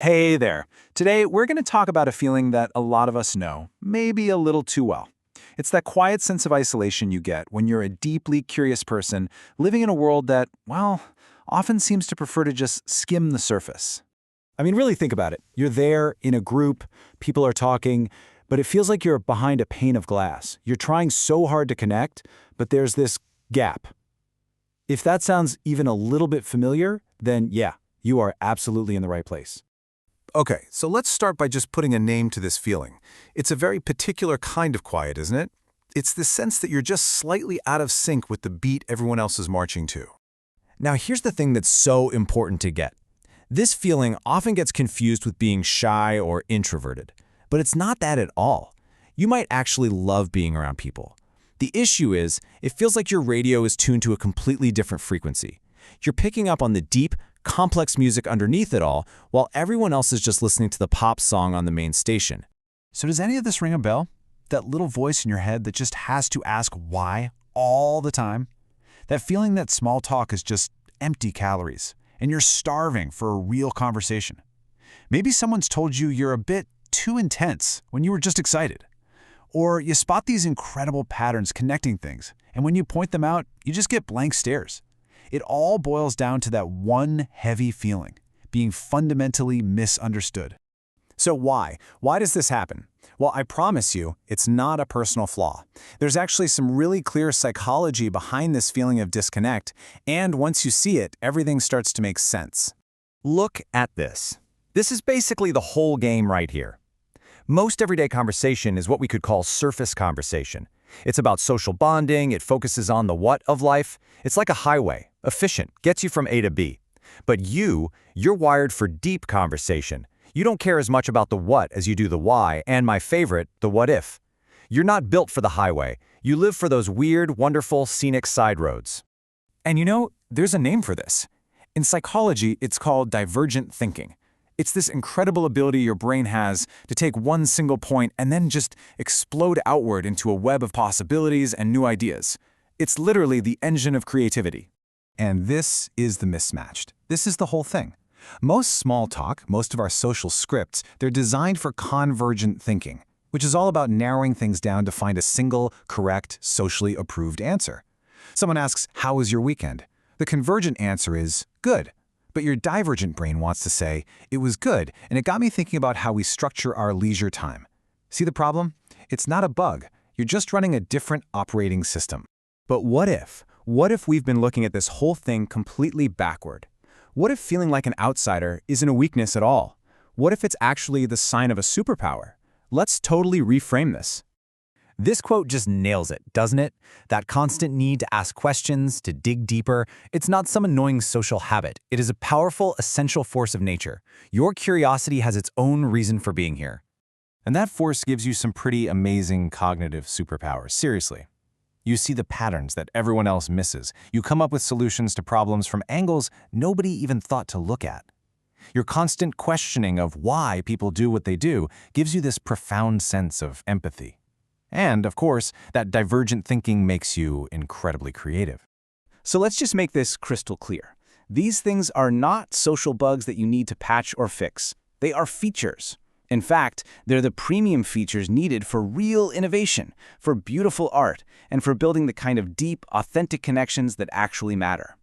Hey there. Today, we're going to talk about a feeling that a lot of us know, maybe a little too well. It's that quiet sense of isolation you get when you're a deeply curious person living in a world that, well, often seems to prefer to just skim the surface. I mean, really think about it. You're there in a group, people are talking, but it feels like you're behind a pane of glass. You're trying so hard to connect, but there's this gap. If that sounds even a little bit familiar, then yeah, you are absolutely in the right place. Okay, so let's start by just putting a name to this feeling. It's a very particular kind of quiet, isn't it? It's the sense that you're just slightly out of sync with the beat everyone else is marching to. Now, here's the thing that's so important to get. This feeling often gets confused with being shy or introverted, but it's not that at all. You might actually love being around people. The issue is, it feels like your radio is tuned to a completely different frequency. You're picking up on the deep, complex music underneath it all, while everyone else is just listening to the pop song on the main station. So does any of this ring a bell? That little voice in your head that just has to ask why all the time? That feeling that small talk is just empty calories, and you're starving for a real conversation. Maybe someone's told you you're a bit too intense when you were just excited. Or you spot these incredible patterns connecting things, and when you point them out, you just get blank stares. It all boils down to that one heavy feeling, being fundamentally misunderstood. So why? Why does this happen? Well, I promise you, it's not a personal flaw. There's actually some really clear psychology behind this feeling of disconnect, and once you see it, everything starts to make sense. Look at this. This is basically the whole game right here. Most everyday conversation is what we could call surface conversation. It's about social bonding, it focuses on the what of life. It's like a highway, efficient, gets you from A to B. But you're wired for deep conversation. You don't care as much about the what as you do the why, and my favorite, the what if. You're not built for the highway. You live for those weird, wonderful, scenic side roads. And you know, there's a name for this. In psychology, it's called divergent thinking. It's this incredible ability your brain has to take one single point and then just explode outward into a web of possibilities and new ideas. It's literally the engine of creativity. And this is the mismatched. This is the whole thing. Most small talk, most of our social scripts, they're designed for convergent thinking, which is all about narrowing things down to find a single, correct, socially approved answer. Someone asks, "How was your weekend?" The convergent answer is, "Good." But your divergent brain wants to say, "It was good, and it got me thinking about how we structure our leisure time." See the problem? It's not a bug. You're just running a different operating system. But what if? What if we've been looking at this whole thing completely backward? What if feeling like an outsider isn't a weakness at all? What if it's actually the sign of a superpower? Let's totally reframe this. This quote just nails it, doesn't it? That constant need to ask questions, to dig deeper, it's not some annoying social habit. It is a powerful, essential force of nature. Your curiosity has its own reason for being here. And that force gives you some pretty amazing cognitive superpowers, seriously. You see the patterns that everyone else misses. You come up with solutions to problems from angles nobody even thought to look at. Your constant questioning of why people do what they do gives you this profound sense of empathy. And, of course, that divergent thinking makes you incredibly creative. So let's just make this crystal clear. These things are not social bugs that you need to patch or fix. They are features. In fact, they're the premium features needed for real innovation, for beautiful art, and for building the kind of deep, authentic connections that actually matter.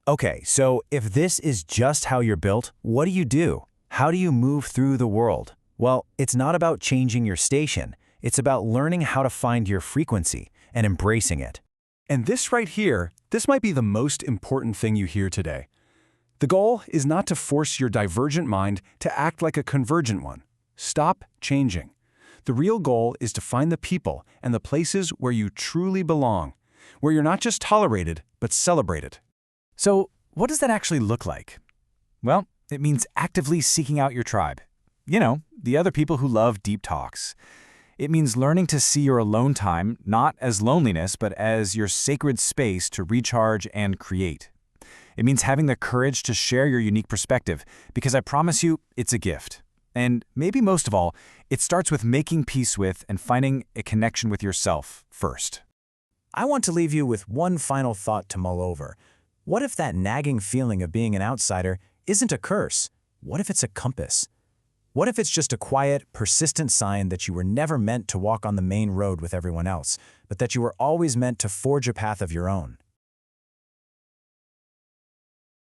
Okay, so if this is just how you're built, what do you do? How do you move through the world? Well, it's not about changing your station. It's about learning how to find your frequency and embracing it. And this right here, this might be the most important thing you hear today. The goal is not to force your divergent mind to act like a convergent one. Stop changing. The real goal is to find the people and the places where you truly belong, where you're not just tolerated, but celebrated. So, what does that actually look like? Well, it means actively seeking out your tribe. You know, the other people who love deep talks. It means learning to see your alone time not as loneliness, but as your sacred space to recharge and create. It means having the courage to share your unique perspective, because I promise you, it's a gift. And maybe most of all, it starts with making peace with and finding a connection with yourself first. I want to leave you with one final thought to mull over. What if that nagging feeling of being an outsider isn't a curse? What if it's a compass? What if it's just a quiet, persistent sign that you were never meant to walk on the main road with everyone else, but that you were always meant to forge a path of your own?